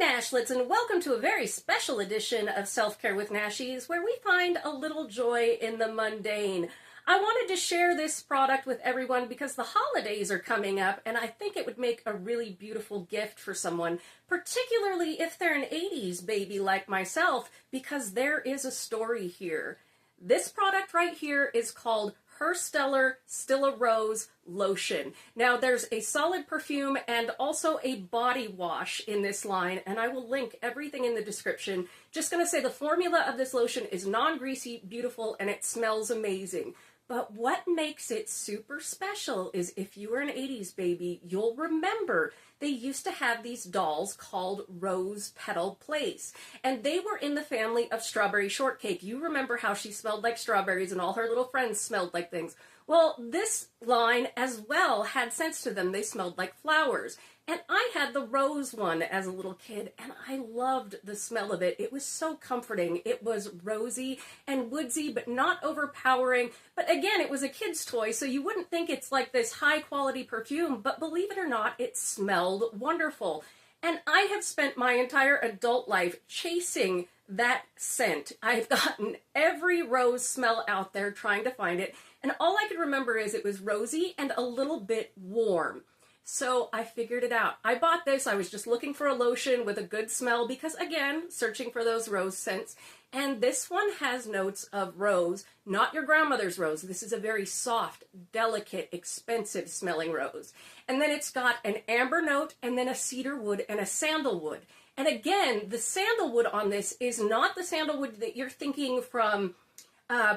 Nashlets, and welcome to a very special edition of Self-Care with Nashies, where we find a little joy in the mundane. I wanted to share this product with everyone because the holidays are coming up, and I think it would make a really beautiful gift for someone, particularly if they're an 80s baby like myself, because there is a story here. This product right here is called Hersteller Still a Rose Lotion. Now there's a solid perfume and also a body wash in this line, and I will link everything in the description. Just gonna say the formula of this lotion is non-greasy, beautiful, and it smells amazing. But what makes it super special is if you were an 80s baby, you'll remember they used to have these dolls called Rose Petal Place. And they were in the family of Strawberry Shortcake. You remember how she smelled like strawberries and all her little friends smelled like things. Well, this line as well had sense to them. They smelled like flowers. And I had the rose one as a little kid, and I loved the smell of it. It was so comforting. It was rosy and woodsy, but not overpowering. But again, it was a kid's toy, so you wouldn't think it's like this high-quality perfume, but believe it or not, it smelled wonderful. And I have spent my entire adult life chasing that scent. I've gotten every rose smell out there trying to find it, and all I could remember is it was rosy and a little bit warm. So I figured it out. I bought this. I was just looking for a lotion with a good smell because, again, searching for those rose scents. And this one has notes of rose, not your grandmother's rose. This is a very soft, delicate, expensive smelling rose. And then it's got an amber note and then a cedar wood and a sandalwood. And again, the sandalwood on this is not the sandalwood that you're thinking from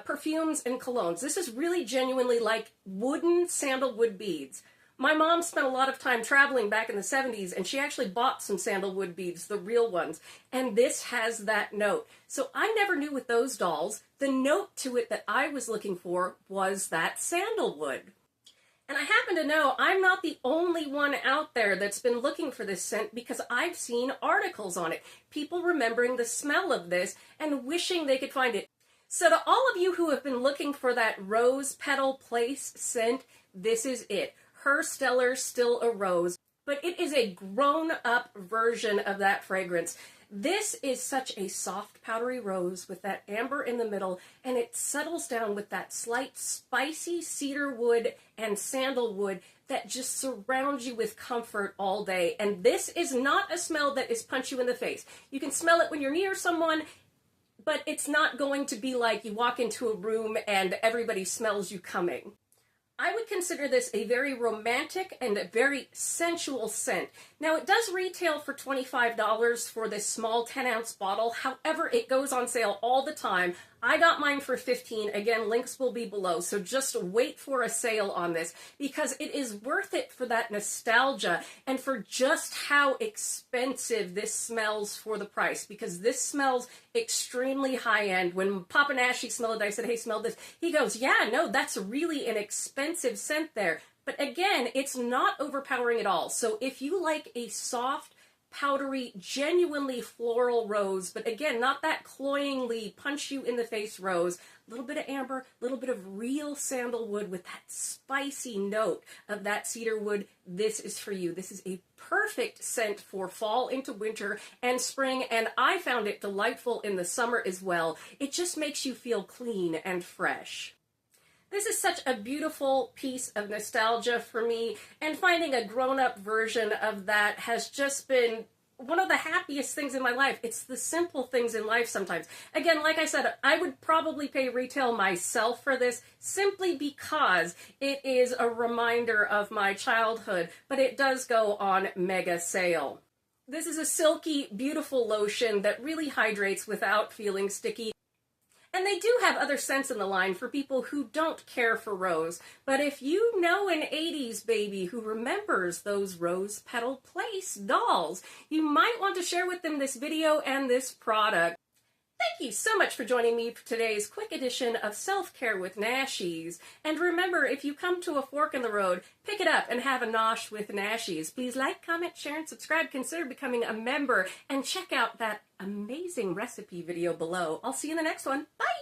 perfumes and colognes. This is really genuinely like wooden sandalwood beads. My mom spent a lot of time traveling back in the 70s, and she actually bought some sandalwood beads, the real ones, and this has that note. So I never knew with those dolls, the note to it that I was looking for was that sandalwood. And I happen to know I'm not the only one out there that's been looking for this scent because I've seen articles on it. People remembering the smell of this and wishing they could find it. So to all of you who have been looking for that Rose Petal Place scent, this is it. Hersteller Still a Rose, but it is a grown-up version of that fragrance. This is such a soft, powdery rose with that amber in the middle, and it settles down with that slight spicy cedar wood and sandalwood that just surrounds you with comfort all day. And this is not a smell that is punch you in the face. You can smell it when you're near someone, but it's not going to be like you walk into a room and everybody smells you coming. I would consider this a very romantic and a very sensual scent. Now, it does retail for $25 for this small 10-ounce bottle. However, it goes on sale all the time. I got mine for $15. Again, links will be below, so just wait for a sale on this because it is worth it for that nostalgia and for just how expensive this smells for the price, because this smells extremely high-end. When Papa Nashi smelled it, I said, hey, smell this. He goes, yeah, no, that's really an expensive scent there. But again, it's not overpowering at all. So if you like a soft, powdery, genuinely floral rose, but again, not that cloyingly punch-you-in-the-face rose, a little bit of amber, a little bit of real sandalwood with that spicy note of that cedar wood, this is for you. This is a perfect scent for fall into winter and spring, and I found it delightful in the summer as well. It just makes you feel clean and fresh. This is such a beautiful piece of nostalgia for me, and finding a grown-up version of that has just been one of the happiest things in my life. It's the simple things in life sometimes. Again, like I said, I would probably pay retail myself for this simply because it is a reminder of my childhood, but it does go on mega sale. This is a silky, beautiful lotion that really hydrates without feeling sticky. And they do have other scents in the line for people who don't care for rose. But if you know an 80s baby who remembers those Rose Petal Place dolls, you might want to share with them this video and this product. Thank you so much for joining me for today's quick edition of Self-Care with Nashies. And remember, if you come to a fork in the road, pick it up and have a nosh with Nashies. Please like, comment, share, and subscribe. Consider becoming a member and check out that amazing recipe video below. I'll see you in the next one. Bye!